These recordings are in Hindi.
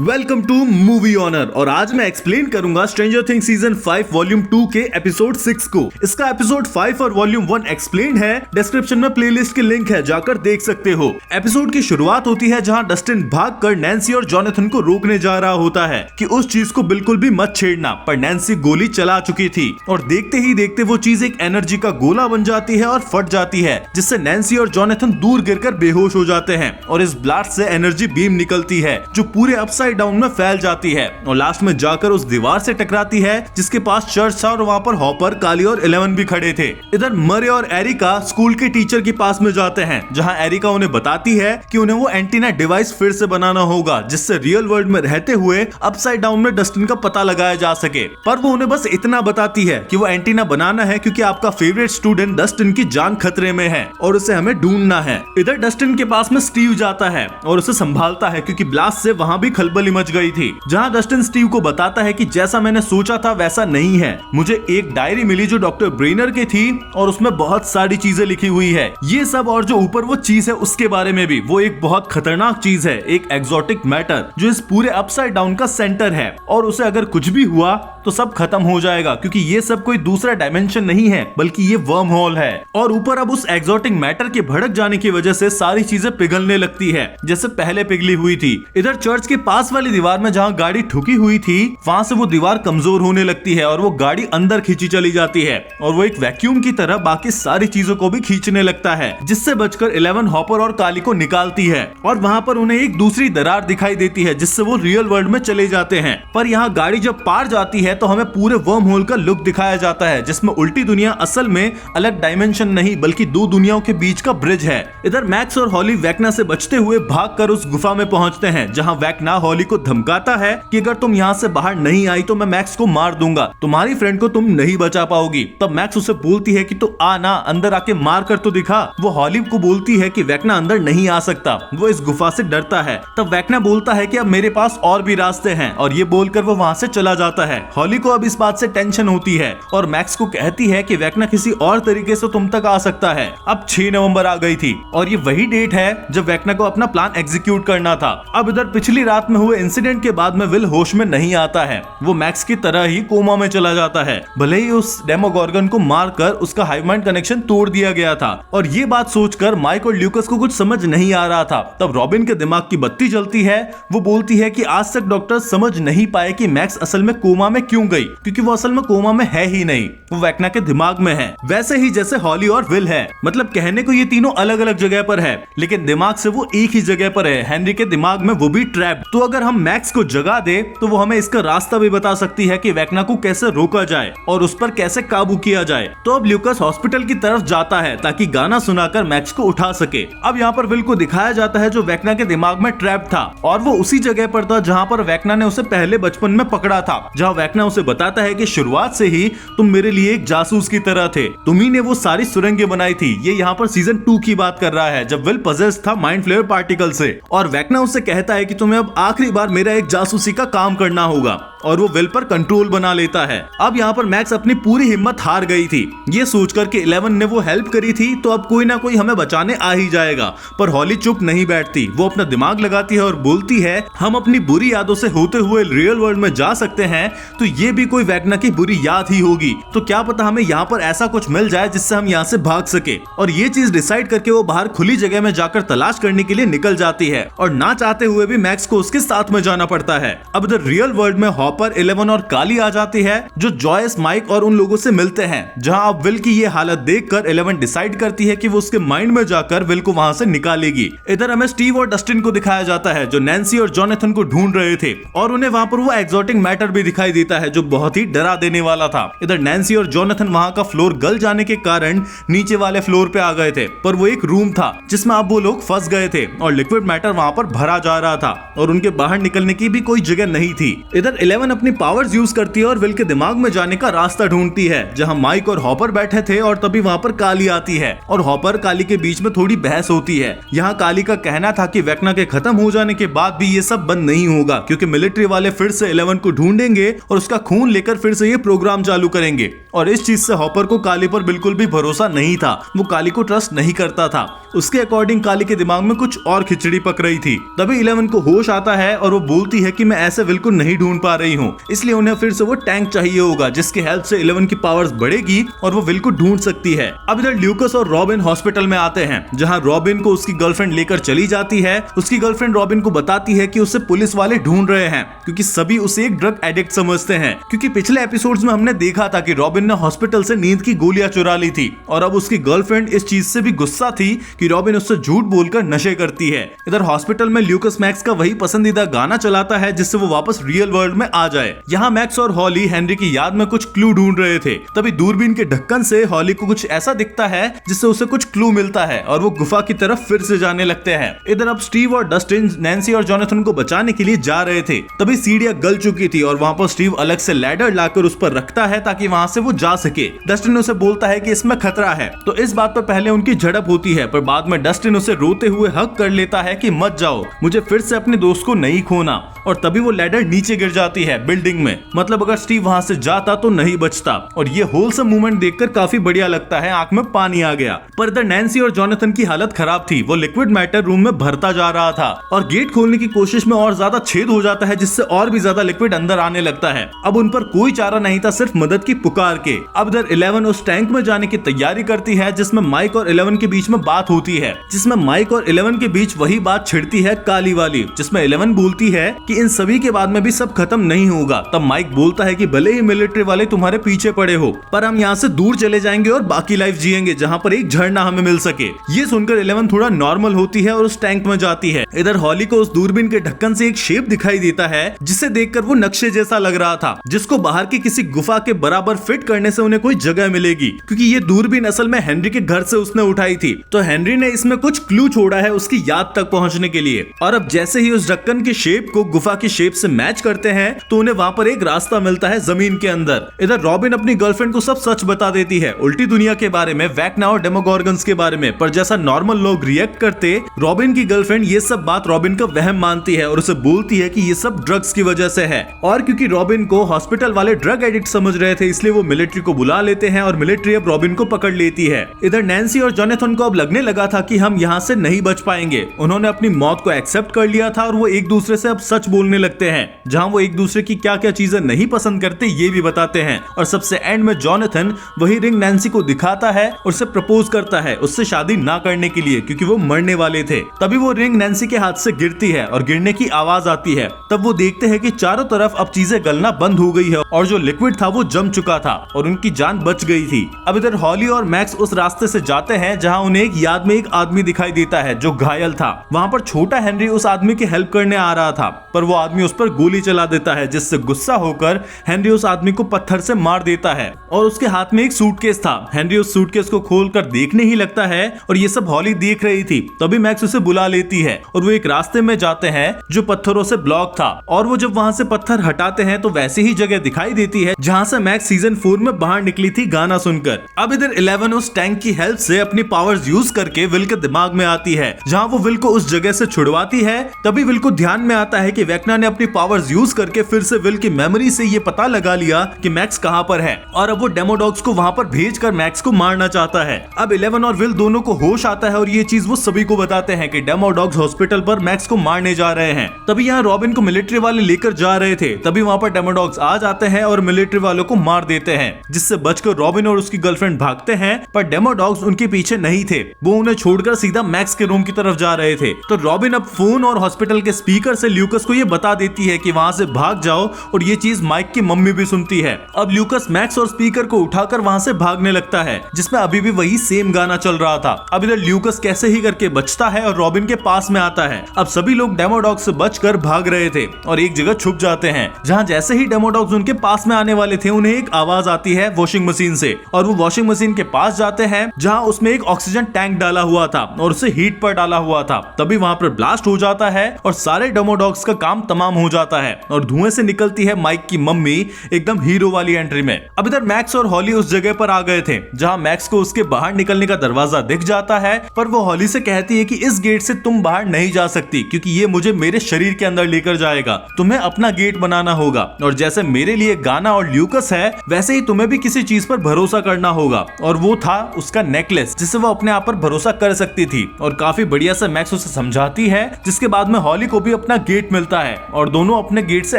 वेलकम टू मूवी ऑनर और आज मैं एक्सप्लेन करूंगा स्ट्रेंजर थिंग्स सीजन 5 वॉल्यूम 2 के एपिसोड 6 को। इसका एपिसोड 5 और वॉल्यूम 1 एक्सप्लेन है। डिस्क्रिप्शन में प्लेलिस्ट की लिंक है, जाकर देख सकते हो। एपिसोड की शुरुआत होती है जहां डस्टिन भागकर नैन्सी और जॉनथन को रोकने जा रहा होता है कि उस चीज को बिल्कुल भी मत छेड़ना, पर नैन्सी गोली चला चुकी थी और देखते ही देखते वो चीज एक एनर्जी का गोला बन जाती है और फट जाती है, जिससे नैन्सी और जॉनथन दूर गिरकर बेहोश हो जाते हैं और इस ब्लास्ट से एनर्जी बीम निकलती है जो पूरे अपसाइड डाउन में फैल जाती है और लास्ट में जाकर उस दीवार से टकराती है जिसके पास चर्च था और वहाँ पर हॉपर, काली और 11 भी खड़े थे। इधर मरे और एरिका स्कूल के टीचर के पास में जाते हैं जहाँ एरिका उन्हें बताती है कि उन्हें वो एंटीना डिवाइस फिर से बनाना होगा जिससे रियल वर्ल्ड में रहते हुए अपसाइड डाउन में डस्टिन का पता लगाया जा सके। पर वो उन्हें बस इतना बताती है कि वो एंटीना बनाना है क्योंकि आपका फेवरेट स्टूडेंट डस्टिन की जान खतरे में है और उसे हमें ढूंढना है। इधर डस्टिन के पास में स्टीव जाता है और उसे संभालता है क्योंकि ब्लास्ट से वहाँ भी खलबली मच गई थी। जहां डस्टिन स्टीव को बताता है कि जैसा मैंने सोचा था वैसा नहीं है, मुझे एक डायरी मिली जो डॉक्टर ब्रेनर की थी और उसमें बहुत सारी चीजें लिखी हुई है। ये सब और जो ऊपर वो चीज है उसके बारे में भी, वो एक बहुत खतरनाक चीज है, एक एक्सोटिक मैटर जो इस पूरे अपसाइड डाउन का सेंटर है और उसे अगर कुछ भी हुआ तो सब खत्म हो जाएगा क्योंकि ये सब कोई दूसरा डायमेंशन नहीं है बल्कि ये वर्म होल है। और ऊपर अब उस एक्सोटिक मैटर के भड़क जाने की वजह से सारी चीजें पिघलने लगती है जैसे पहले पिघली हुई थी। इधर चर्च के पास वाली दीवार में जहाँ गाड़ी ठुकी हुई थी वहां से वो दीवार कमजोर होने लगती है और वो गाड़ी अंदर खींची चली जाती है और वो एक वैक्यूम की तरह बाकी सारी चीजों को भी खींचने लगता है जिससे बचकर 11 हॉपर और काली को निकालती है और वहां पर उन्हें एक दूसरी दरार दिखाई देती है जिससे वो रियल वर्ल्ड में चले जाते हैं। पर यहाँ गाड़ी जब पार जाती है तो हमें पूरे वर्म होल का लुक दिखाया जाता है जिसमें उल्टी दुनिया असल में अलग डायमेंशन नहीं बल्कि दो दुनियाओं के बीच का ब्रिज है। इधर मैक्स और हॉली वैक्ना से बचते हुए भागकर उस गुफा में पहुंचते हैं जहां वैक्ना हॉली को धमकाता है कि अगर तुम यहाँ से बाहर नहीं आई तो मैं मैक्स को मार दूंगा, तुम्हारी फ्रेंड को तुम नहीं बचा पाओगी। तब मैक्स उसे बोलती है कि तो आ ना, अंदर आके मार कर तो दिखा। वो हॉली को बोलती है कि वैक्ना अंदर नहीं आ सकता, वो इस गुफा से डरता है। तब वैक्ना बोलता है कि अब मेरे पास और भी रास्ते हैं और ये बोलकर वो वहाँ से चला जाता है। हॉली को अब इस बात से टेंशन होती है और मैक्स को कहती है कि वैक्ना किसी और तरीके से तुम तक आ सकता है। अब 6 नवंबर आ गई थी और ये वही डेट है जब वैक्ना को अपना प्लान एग्जीक्यूट करना था। अब इधर पिछली रात में हुए इंसिडेंट के बाद में विल होश में नहीं आता है, वो मैक्स की तरह ही कोमा में चला जाता है। भले ही उस डेमोगॉर्गन को मारकर उसका हाइव माइंड कनेक्शन तोड़ दिया गया था और ये बात सोचकर माइक और ल्यूकस को कुछ समझ नहीं आ रहा था। तब रॉबिन के दिमाग की बत्ती जलती है। वो बोलती है कि आज तक डॉक्टर समझ नहीं पाए कि मैक्स असल में कोमा में क्यों गई, क्योंकि वो असल में कोमा में है ही नहीं, वो वैक्ना के दिमाग में है। वैसे ही जैसे हॉली और विल है, मतलब कहने को ये तीनों अलग अलग जगह पर है लेकिन दिमाग से वो एक ही जगह पर है, हेनरी के दिमाग में वो भी ट्रैप। तो अगर हम मैक्स को जगा दे तो वो हमें इसका रास्ता भी बता सकती है कि वैक्ना को कैसे रोका जाए और उस पर कैसे काबू किया जाए। तो अब ल्यूकस हॉस्पिटल की तरफ जाता है ताकि गाना सुनाकर मैक्स को उठा सके। अब यहाँ पर विल को दिखाया जाता है जो वैक्ना के दिमाग में ट्रैप था और वो उसी जगह पर था जहाँ पर वैक्ना ने उसे पहले बचपन में पकड़ा था, जहाँ वैक्ना उसे बताता है कि शुरुआत से ही तुम मेरे लिए एक जासूस की तरह थे, तुम्ही ने वो सारी सुरंगें बनाई थी। ये यहाँ पर सीजन 2 की बात कर रहा है जब विल पजेस्ड था माइंड फ्लेयर पार्टिकल से और वैक्ना उससे कहता है कि तुम्हें अब आखिरी बार मेरा एक जासूसी का काम करना होगा और वो विल पर कंट्रोल बना लेता है। अब यहाँ पर मैक्स अपनी पूरी हिम्मत हार गई थी, ये सोचकर कि 11 ने वो हेल्प करी थी तो अब कोई ना कोई हमें बचाने आ ही जाएगा। पर हॉली चुप नहीं बैठती, वो अपना दिमाग लगाती है और बोलती है हम अपनी बुरी यादों से होते हुए रियल वर्ल्ड में जा सकते हैं तो ये भी कोई वैक्ना की बुरी याद ही होगी, तो क्या पता हमें यहाँ पर ऐसा कुछ मिल जाए जिससे हम यहाँ से भाग सके। और ये चीज डिसाइड करके वो बाहर खुली जगह में जाकर तलाश करने के लिए निकल जाती है और ना चाहते हुए भी मैक्स को उसके साथ में जाना पड़ता है। अब इधर रियल वर्ल्ड में हॉपर, 11 और काली आ जाती है जो जॉयस, माइक और उन लोगों से मिलते हैं। जहां अब विल की ये हालत देखकर 11 डिसाइड करती है कि वो उसके माइंड में जाकर विल को वहां से निकालेगी। इधर हमें स्टीव और डस्टिन को दिखाया जाता है जो नैन्सी और जॉनथन को ढूंढ रहे थे और उन्हें वहां पर वो एक्सोटिक मैटर भी दिखाई देता है जो बहुत ही डरा देने वाला था। इधर नैन्सी और जॉनथन वहां का फ्लोर गल जाने के कारण नीचे वाले फ्लोर पे आ गए थे, पर वो एक रूम था जिसमें अब वो लोग फंस गए थे और लिक्विड मैटर वहां पर भरा जा रहा था और उनके बाहर निकलने की भी कोई जगह नहीं थी। इधर 11 अपनी पावर्स यूज करती है और विल के दिमाग में जाने का रास्ता ढूंढती है, जहां माइक और हॉपर बैठे थे और तभी वहां पर काली आती है और हॉपर काली के बीच में थोड़ी बहस होती है। यहाँ काली का कहना था कि वेक्ना के खत्म हो जाने के बाद भी ये सब बंद नहीं होगा, क्योंकि मिलिट्री वाले फिर से 11 को ढूंढेंगे और उसका खून लेकर फिर से ये प्रोग्राम चालू करेंगे। और इस चीज से हॉपर को काली पर बिल्कुल भी भरोसा नहीं था, वो काली को ट्रस्ट नहीं करता था। उसके अकॉर्डिंग काली के दिमाग में कुछ और खिचड़ी पक रही थी। तभी 11 को होश आता है और वो बोलती है कि मैं ऐसे विल को नहीं ढूंढ पा रही हूँ, इसलिए उन्हें फिर से वो टैंक चाहिए होगा जिसकी हेल्प से 11 की पावर्स बढ़ेगी और वो विल को ढूंढ सकती है। अब इधर ल्यूकस और रॉबिन हॉस्पिटल में आते हैं, जहाँ रॉबिन को उसकी गर्लफ्रेंड लेकर चली जाती है। उसकी गर्लफ्रेंड रॉबिन को बताती है कि उसे पुलिस वाले ढूंढ रहे हैं, क्योंकि सभी उसे एक ड्रग एडिक्ट समझते हैं। क्योंकि पिछले एपिसोड्स में हमने देखा था कि रॉबिन ने हॉस्पिटल से नींद की गोलियां चुरा ली थी और अब उसकी गर्लफ्रेंड इस चीज से भी गुस्सा थी कि रॉबिन उससे झूठ बोलकर नशे करती है। इधर हॉस्पिटल में ल्यूकस मैक्स का वही पसंदीदा गाना चलाता है जिससे वो वापस रियल वर्ल्ड में आ जाए। यहाँ मैक्स और हॉली हेनरी की याद में कुछ क्लू ढूंढ रहे थे। तभी दूरबीन के ढक्कन से हॉली को कुछ ऐसा दिखता है जिससे उसे कुछ क्लू मिलता है और वो गुफा की तरफ फिर से जाने लगते हैं। इधर अब स्टीव और डस्टिन नैन्सी और जोनाथन को बचाने के लिए जा रहे थे। तभी सीढ़ियां गल चुकी थी और वहाँ पर स्टीव अलग से लैडर लाकर उस पर रखता है ताकि वहाँ से वो जा सके। डस्टिन उसे बोलता है कि इसमें खतरा है, तो इस बात पर पहले उनकी झड़प होती है, पर बाद में डस्टिन उसे रोते हुए हक कर लेता है कि मत जाओ, मुझे फिर से अपने दोस्त को नहीं खोना। और तभी वो लैडर नीचे गिर जाती है बिल्डिंग में। मतलब अगर स्टीव वहाँ से जाता तो नहीं बचता। और ये होलसम मूवमेंट देखकर काफी बढ़िया लगता है, आंख में पानी आ गया। पर इधर नैन्सी और जोनाथन की हालत खराब थी। वो लिक्विड मैटर रूम में भरता जा रहा था और गेट खोलने की कोशिश में और ज्यादा छेद हो जाता है, जिससे और भी ज्यादा लिक्विड अंदर आने लगता है। अब उन पर कोई चारा नहीं था, सिर्फ मदद की पुकार के। अब इधर 11 उस टैंक में जाने की तैयारी करती है जिसमें माइक और 11 के बीच में बात होती है, जिसमें माइक और 11 के बीच वही बात छिड़ती है काली वाली, जिसमें 11 बोलती है कि इन सभी के बाद में भी सब खत्म नहीं होगा। तब माइक बोलता है कि भले ही मिलिट्री वाले तुम्हारे पीछे पड़े हो, पर हम यहाँ से दूर चले जाएंगे और बाकी लाइफ जिएंगे जहाँ पर एक झरना हमें मिल सके। ये सुनकर 11 थोड़ा नॉर्मल होती है और उस टैंक में जाती है। इधर हॉली को उस दूरबीन के ढक्कन से एक शेप दिखाई देता है जिसे देखकर वो नक्शे जैसा लग रहा था, जिसको बाहर की किसी गुफा के बराबर फिट करने से उन्हें कोई जगह मिलेगी, क्योंकि ये दूरबीन असल में हेनरी के घर से उसने उठाई थी। तो हेनरी ने इसमें कुछ क्लू छोड़ा है उसकी याद तक पहुंचने के लिए। और अब जैसे ही उस ढक्कन की शेप को गुफा की शेप से मैच करते हैं तो उन्हें वहां पर एक रास्ता मिलता है जमीन के अंदर। इधर रॉबिन अपनी गर्लफ्रेंड को सब सच बता देती है, उल्टी दुनिया के बारे में, वेक्ना और डेमोगोर्गन्स के बारे में। पर जैसा नॉर्मल लोग रिएक्ट करते, रॉबिन की गर्लफ्रेंड ये सब बात रॉबिन का वहम मानती है और उसे बोलती है कि ये सब ड्रग्स की वजह से है। और क्योंकि रॉबिन को हॉस्पिटल वाले ड्रग एडिक्ट समझ रहे थे, इसलिए वो मिलिट्री को बुला लेते हैं और मिलिट्री अब रॉबिन को पकड़ लेती है। इधर नैन्सी और जोनाथन को अब लगने लगा था कि हम यहाँ से नहीं बच पाएंगे। उन्होंने अपनी मौत को एक्सेप्ट कर लिया था और वो एक दूसरे से अब सच बोलने लगते हैं, जहाँ वो एक दूसरे की क्या क्या चीजें नहीं पसंद करते ये भी बताते हैं। और सबसे एंड में जोनाथन वही रिंग नैन्सी को दिखाता है और उसे प्रपोज करता है उससे शादी ना करने के लिए, क्योंकि वो मरने वाले थे। तभी वो रिंग नैन्सी के हाथ से गिरती है और गिरने की आवाज आती है। तब वो देखते हैं कि चारों तरफ अब चीजें गलना बंद हो गई है और जो लिक्विड था वो जम चुका था और उनकी जान बच गई थी। अब इधर हॉली और मैक्स उस रास्ते से जाते हैं जहाँ उन्हें एक याद में एक आदमी दिखाई देता है जो घायल था। वहाँ पर छोटा हेनरी उस आदमी की हेल्प करने आ रहा था, पर वो आदमी उस पर गोली चला देता है, जिससे गुस्सा होकर हेनरी उस आदमी को पत्थर से मार देता है। और उसके हाथ में एक सूटकेस था। हेनरी उस सूटकेस को खोलकर देखने ही लगता है और ये सब हॉली देख रही थी। तभी मैक्स उसे बुला लेती है और वो एक रास्ते में जाते हैं जो पत्थरों से ब्लॉक था। और वो जब वहां से पत्थर हटाते हैं तो वैसी ही जगह दिखाई देती है जहां से मैक्स सीजन 4 में बाहर निकली थी गाना सुनकर। अब इधर 11 उस टैंक की हेल्प से अपनी पावर्स यूज करके विल के दिमाग में आती है, जहां वो विल को उस जगह से छुड़वाती है। तभी विल को ध्यान में आता है कि वेक्ना ने अपनी पावर्स यूज करके फिर से विल की मेमोरी से ये पता लगा लिया कि मैक्स कहां पर है और अब वो डेमोडॉग्स को वहां पर भेजकर मैक्स को मारना चाहता है। अब 11 और विल दोनों को होश आता है और ये चीज वो सभी को बताते हैं कि डेमोडॉग्स हॉस्पिटल पर मैक्स को मारने जा रहे हैं। तभी यहाँ रॉबिन को मिलिट्री वाले लेकर जा रहे थे। तभी वहां पर डेमोडॉग्स आ जाते हैं और मिलिट्री वालों को मार देते हैं, जिससे बचकर रॉबिन और उसकी गर्लफ्रेंड भागते हैं। पर डेमोडॉग्स उनके पीछे नहीं थे, वो उन्हें छोड़कर सीधा मैक्स के रूम की तरफ जा रहे थे। तो रॉबिन अब फोन और हॉस्पिटल के स्पीकर से ल्यूकस को ये बता देती है कि वहां से भाग जाओ, और ये चीज माइक की मम्मी भी सुनती है। अब ल्यूकस मैक्स और स्पीकर को उठाकर वहां से भागने लगता है, जिसमें अभी भी वही सेम गाना चल रहा था। अब इधर ल्यूकस कैसे ही करके बचता है और रॉबिन के पास में आता है। अब सभी लोग डेमोडॉग्स से बचकर भाग रहे थे और एक जगह छुप जाते हैं, जहां जैसे ही डेमोडॉग्स उनके पास में आने वाले थे उन्हें एक आवाज आती है वॉशिंग मशीन से, और वो वॉशिंग मशीन के पास जाते हैं जहां उसमें एक ऑक्सीजन टैंक डाला हुआ था और उसे हीट पर डाला हुआ था। तभी वहां पर ब्लास्ट हो जाता है और सारे डेमोडॉग्स का काम तमाम हो जाता है और धुएं धुएं से निकलती है माइक की मम्मी एकदम हीरो वाली एंट्री में। अब इधर मैक्स और हॉली उस जगह पर आ गए थे जहां मैक्स को उसके बाहर निकलने का दरवाजा दिख जाता है, पर वो हॉली से कहती है कि इस गेट से तुम बाहर नहीं जा सकती क्योंकि ये मुझे मेरे शरीर के अंदर लेकर जाएगा, तुम्हें अपना गेट बनाना होगा। और जैसे मेरे लिए गाना और ल्यूकस है वैसे ही तुम्हें भी किसी चीज पर भरोसा करना होगा, और वो था उसका नेकलेस जिससे वो अपने आप पर भरोसा कर सकती थी। और काफी बढ़िया से मैक्स उसे समझाती है, जिसके बाद में हॉली को भी अपना गेट मिलता है और दोनों अपने गेट से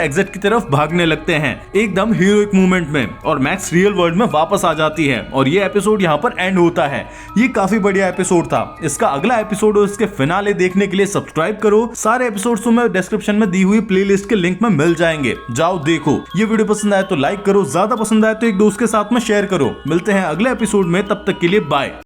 एग्जिट की तरफ भागने लगते हैं एकदम हीरोइक मूवमेंट में, और मैक्स रियल वर्ल्ड में वापस आ जाती है और ये एपिसोड यहाँ पर एंड होता है। ये काफी बढ़िया एपिसोड था। इसका अगला एपिसोड और इसके फिनाले देखने के लिए सब्सक्राइब करो। सारे एपिसोड्स तुम्हें डिस्क्रिप्शन में दी हुई प्लेलिस्ट के लिंक में मिल जाएंगे, जाओ देखो। ये वीडियो पसंद आए तो लाइक करो, ज्यादा पसंद आए तो एक दोस्त के साथ में शेयर करो। मिलते हैं अगले एपिसोड में, तब तक के लिए बाय।